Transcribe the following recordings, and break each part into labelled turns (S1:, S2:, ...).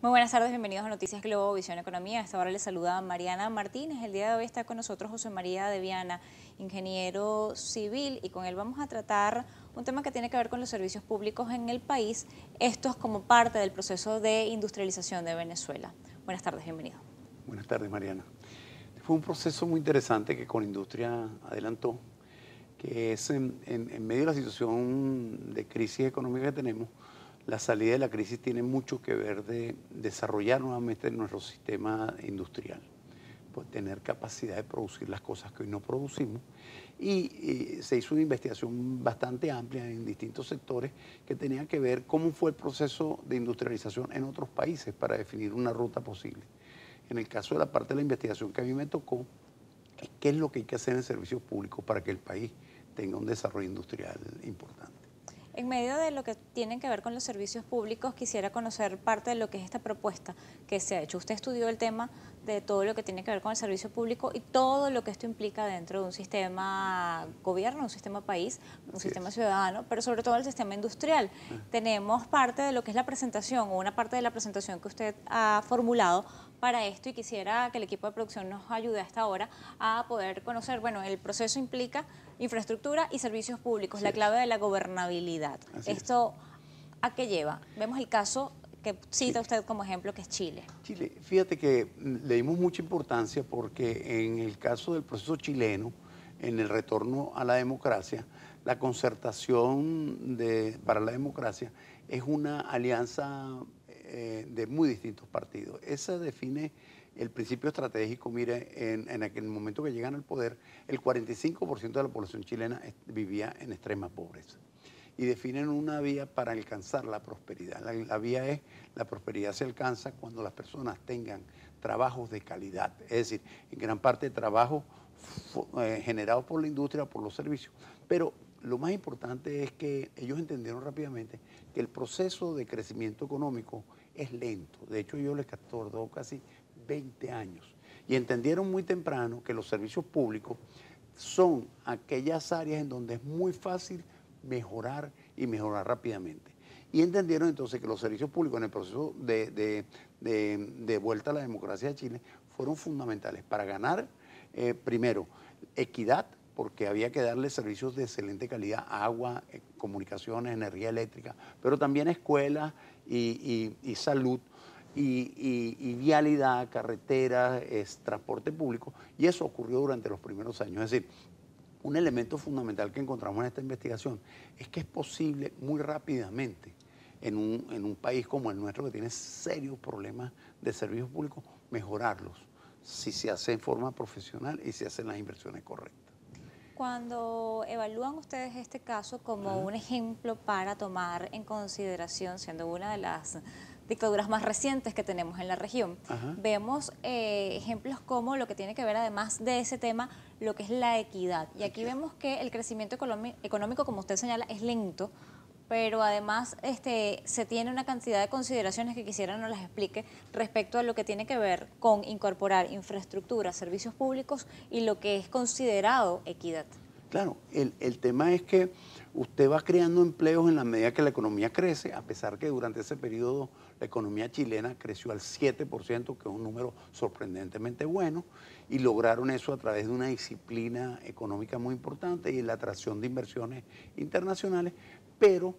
S1: Muy buenas tardes, bienvenidos a Noticias Globo, Visión Economía. A esta hora les saluda Mariana Martínez. El día de hoy está con nosotros José María de Viana, ingeniero civil, y con él vamos a tratar un tema que tiene que ver con los servicios públicos en el país. Esto es como parte del proceso de industrialización de Venezuela. Buenas tardes, bienvenido.
S2: Buenas tardes, Mariana. Fue un proceso muy interesante que Colindustria adelantó, que es en medio de la situación de crisis económica que tenemos. La salida de la crisis tiene mucho que ver de desarrollar nuevamente nuestro sistema industrial, pues tener capacidad de producir las cosas que hoy no producimos. Y se hizo una investigación bastante amplia en distintos sectores que tenía que ver cómo fue el proceso de industrialización en otros países para definir una ruta posible. En el caso de la parte de la investigación que a mí me tocó, es qué es lo que hay que hacer en servicios públicos para que el país tenga un desarrollo industrial importante.
S1: En medio de lo que tienen que ver con los servicios públicos, quisiera conocer parte de lo que es esta propuesta que se ha hecho. Usted estudió el tema de todo lo que tiene que ver con el servicio público y todo lo que esto implica dentro de un sistema gobierno, un sistema país, un
S2: Así
S1: sistema
S2: es.
S1: ciudadano, pero sobre todo el sistema industrial. Tenemos parte de lo que es la presentación, o una parte de la presentación que usted ha formulado para esto, y quisiera que el equipo de producción nos ayude hasta ahora a poder conocer, bueno, el proceso implica infraestructura y servicios públicos,
S2: Así
S1: la
S2: es.
S1: clave de la gobernabilidad.
S2: Así es.
S1: ¿Esto a qué lleva? Vemos el caso que cita
S2: Chile.
S1: usted como ejemplo, que es Chile.
S2: Chile, fíjate que le dimos mucha importancia porque en el caso del proceso chileno, en el retorno a la democracia, la concertación para la democracia es una alianza de muy distintos partidos. Esa define el principio estratégico. Mire, en aquel momento que llegan al poder, el 45% de la población chilena vivía en extrema pobreza y definen una vía para alcanzar la prosperidad. La vía es, la prosperidad se alcanza cuando las personas tengan trabajos de calidad, es decir, en gran parte trabajos generados por la industria, por los servicios. Pero lo más importante es que ellos entendieron rápidamente que el proceso de crecimiento económico es lento. De hecho, yo les tardó casi 20 años. Y entendieron muy temprano que los servicios públicos son aquellas áreas en donde es muy fácil mejorar y mejorar rápidamente. Y entendieron entonces que los servicios públicos en el proceso de vuelta a la democracia de Chile fueron fundamentales para ganar, primero, equidad, porque había que darle servicios de excelente calidad, agua, comunicaciones, energía eléctrica, pero también escuelas y salud, y vialidad, carreteras, transporte público, y eso ocurrió durante los primeros años. Es decir, un elemento fundamental que encontramos en esta investigación es que es posible muy rápidamente en un país como el nuestro, que tiene serios problemas de servicios públicos, mejorarlos si se hace en forma profesional y se hacen las inversiones correctas.
S1: Cuando evalúan ustedes este caso como un ejemplo para tomar en consideración, siendo una de las dictaduras más recientes que tenemos en la región,
S2: Ajá.
S1: vemos ejemplos como lo que tiene que ver, además de ese tema, lo que es la equidad. Y aquí vemos que el crecimiento económico, como usted señala, es lento, pero además se tiene una cantidad de consideraciones que quisiera nos las explique respecto a lo que tiene que ver con incorporar infraestructura, servicios públicos y lo que es considerado equidad.
S2: Claro, el tema es que usted va creando empleos en la medida que la economía crece, a pesar que durante ese periodo la economía chilena creció al 7%, que es un número sorprendentemente bueno, y lograron eso a través de una disciplina económica muy importante y la atracción de inversiones internacionales, pero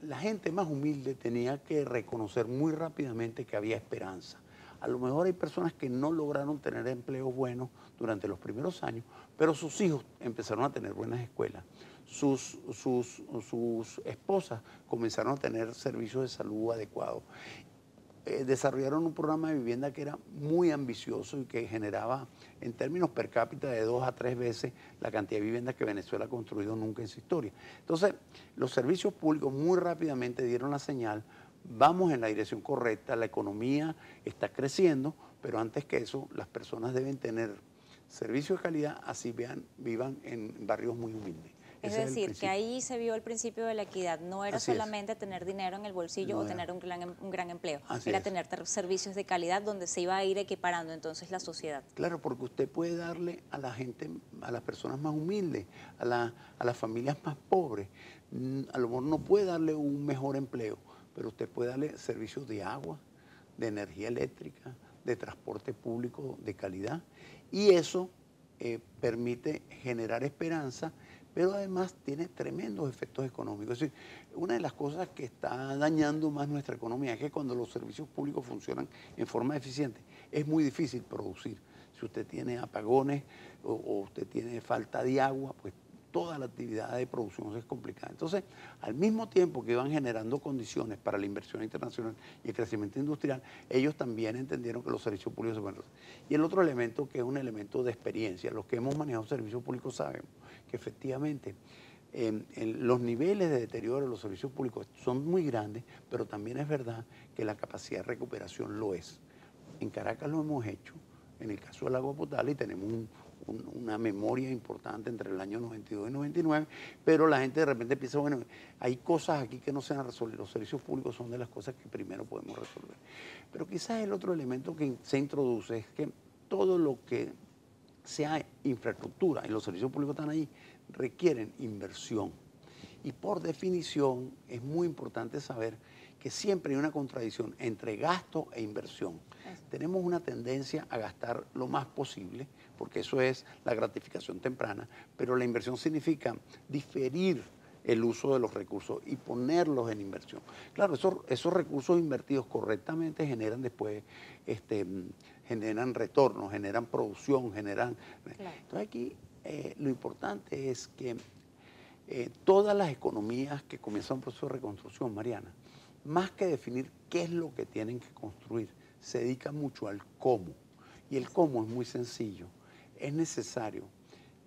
S2: la gente más humilde tenía que reconocer muy rápidamente que había esperanza. A lo mejor hay personas que no lograron tener empleos buenos durante los primeros años, pero sus hijos empezaron a tener buenas escuelas. Sus esposas comenzaron a tener servicios de salud adecuados. Desarrollaron un programa de vivienda que era muy ambicioso y que generaba, en términos per cápita, de 2 a 3 veces la cantidad de viviendas que Venezuela ha construido nunca en su historia. Entonces, los servicios públicos muy rápidamente dieron la señal: vamos en la dirección correcta, la economía está creciendo, pero antes que eso, las personas deben tener servicios de calidad, así vivan en barrios muy humildes.
S1: Es
S2: Ese es el
S1: decir, que
S2: principio.
S1: ahí se vio el principio de la equidad. No era
S2: Así es.
S1: solamente tener dinero en el bolsillo
S2: No
S1: o
S2: era.
S1: tener un gran empleo,
S2: Así
S1: era
S2: es.
S1: tener servicios de calidad donde se iba a ir equiparando entonces la sociedad.
S2: Claro, porque usted puede darle a la gente, a las personas más humildes, a las familias más pobres, a lo mejor no puede darle un mejor empleo, pero usted puede darle servicios de agua, de energía eléctrica, de transporte público de calidad, y eso permite generar esperanza, pero además tiene tremendos efectos económicos. Es decir, una de las cosas que está dañando más nuestra economía es que cuando los servicios públicos funcionan en forma eficiente, es muy difícil producir. Si usted tiene apagones o usted tiene falta de agua, pues toda la actividad de producción es complicada. Entonces, al mismo tiempo que iban generando condiciones para la inversión internacional y el crecimiento industrial, ellos también entendieron que los servicios públicos se pueden resolver. Y el otro elemento, que es un elemento de experiencia, los que hemos manejado servicios públicos sabemos que efectivamente los niveles de deterioro de los servicios públicos son muy grandes, pero también es verdad que la capacidad de recuperación lo es. En Caracas lo hemos hecho, en el caso del agua potable, y tenemos una memoria importante entre el año 92 y 99, pero la gente de repente piensa, bueno, hay cosas aquí que no se han resuelto, los servicios públicos son de las cosas que primero podemos resolver. Pero quizás el otro elemento que se introduce es que todo lo que sea infraestructura, y los servicios públicos están ahí, requieren inversión. Y por definición es muy importante saber que siempre hay una contradicción entre gasto e inversión. Tenemos una tendencia a gastar lo más posible, porque eso es la gratificación temprana, pero la inversión significa diferir el uso de los recursos y ponerlos en inversión. Claro, esos recursos invertidos correctamente generan después, generan retornos, generan producción, generan... Claro. Entonces aquí lo importante es que todas las economías que comienzan un proceso de reconstrucción, Mariana, más que definir qué es lo que tienen que construir, se dedican mucho al cómo. Y el cómo es muy sencillo. Es necesario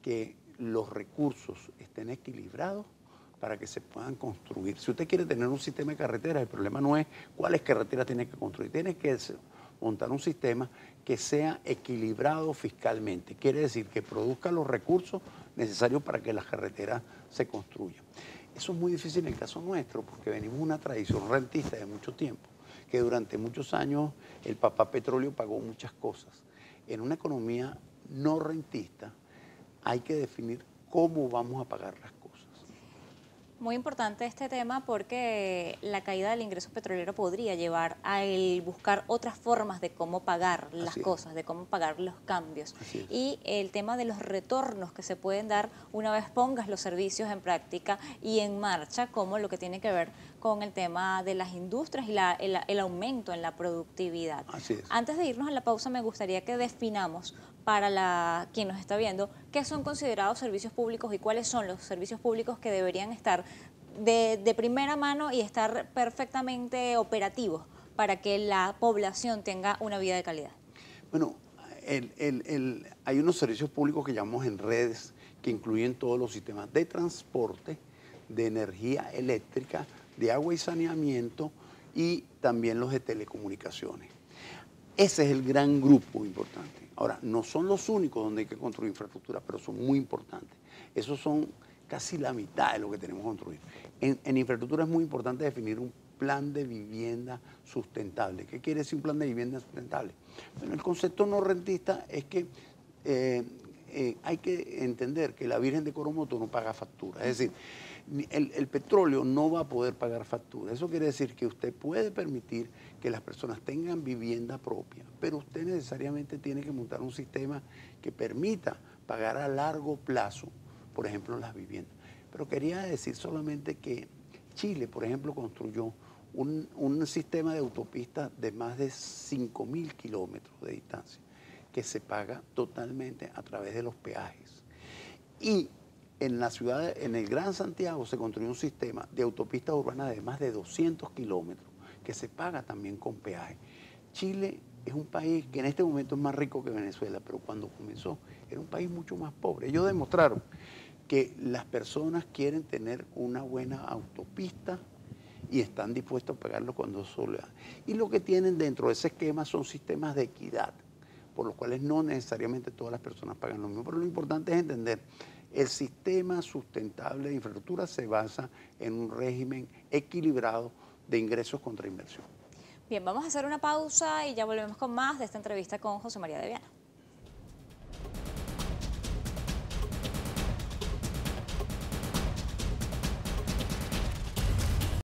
S2: que los recursos estén equilibrados para que se puedan construir. Si usted quiere tener un sistema de carreteras, el problema no es cuáles carreteras tiene que construir. Tiene que montar un sistema que sea equilibrado fiscalmente. Quiere decir que produzca los recursos necesarios para que las carreteras se construyan. Eso es muy difícil en el caso nuestro, porque venimos de una tradición rentista de mucho tiempo, que durante muchos años el papá petróleo pagó muchas cosas. En una economía no rentista hay que definir cómo vamos a pagar las cosas.
S1: Muy importante este tema porque la caída del ingreso petrolero podría llevar a el buscar otras formas de cómo pagar las cosas, de cómo pagar los cambios. Y el tema de los retornos que se pueden dar una vez pongas los servicios en práctica y en marcha, como lo que tiene que ver con el tema de las industrias y el aumento en la productividad.
S2: Así es.
S1: Antes de irnos a la pausa, me gustaría que definamos para quien nos está viendo qué son considerados servicios públicos y cuáles son los servicios públicos que deberían estar de primera mano y estar perfectamente operativos para que la población tenga una vida de calidad.
S2: Bueno, hay unos servicios públicos que llamamos en redes, que incluyen todos los sistemas de transporte, de energía eléctrica, de agua y saneamiento, y también los de telecomunicaciones. Ese es el gran grupo importante. Ahora, no son los únicos donde hay que construir infraestructura, pero son muy importantes. Esos son casi la mitad de lo que tenemos que construir. En infraestructura es muy importante definir un plan de vivienda sustentable. ¿Qué quiere decir un plan de vivienda sustentable? Bueno, el concepto no rentista es que hay que entender que la Virgen de Coromoto no paga factura. Es decir, el petróleo no va a poder pagar factura. Eso quiere decir que usted puede permitir que las personas tengan vivienda propia, pero usted necesariamente tiene que montar un sistema que permita pagar a largo plazo, por ejemplo, las viviendas. Pero quería decir solamente que Chile, por ejemplo, construyó un sistema de autopistas de más de 5.000 kilómetros de distancia, que se paga totalmente a través de los peajes. Y en la ciudad, en el Gran Santiago, se construyó un sistema de autopistas urbanas de más de 200 kilómetros, que se paga también con peaje. Chile es un país que en este momento es más rico que Venezuela, pero cuando comenzó era un país mucho más pobre. Ellos demostraron que las personas quieren tener una buena autopista y están dispuestos a pagarlo cuando solo. Y lo que tienen dentro de ese esquema son sistemas de equidad, por los cuales no necesariamente todas las personas pagan lo mismo. Pero lo importante es entender, el sistema sustentable de infraestructura se basa en un régimen equilibrado de ingresos contra inversión.
S1: Bien, vamos a hacer una pausa y ya volvemos con más de esta entrevista con José María de Viana.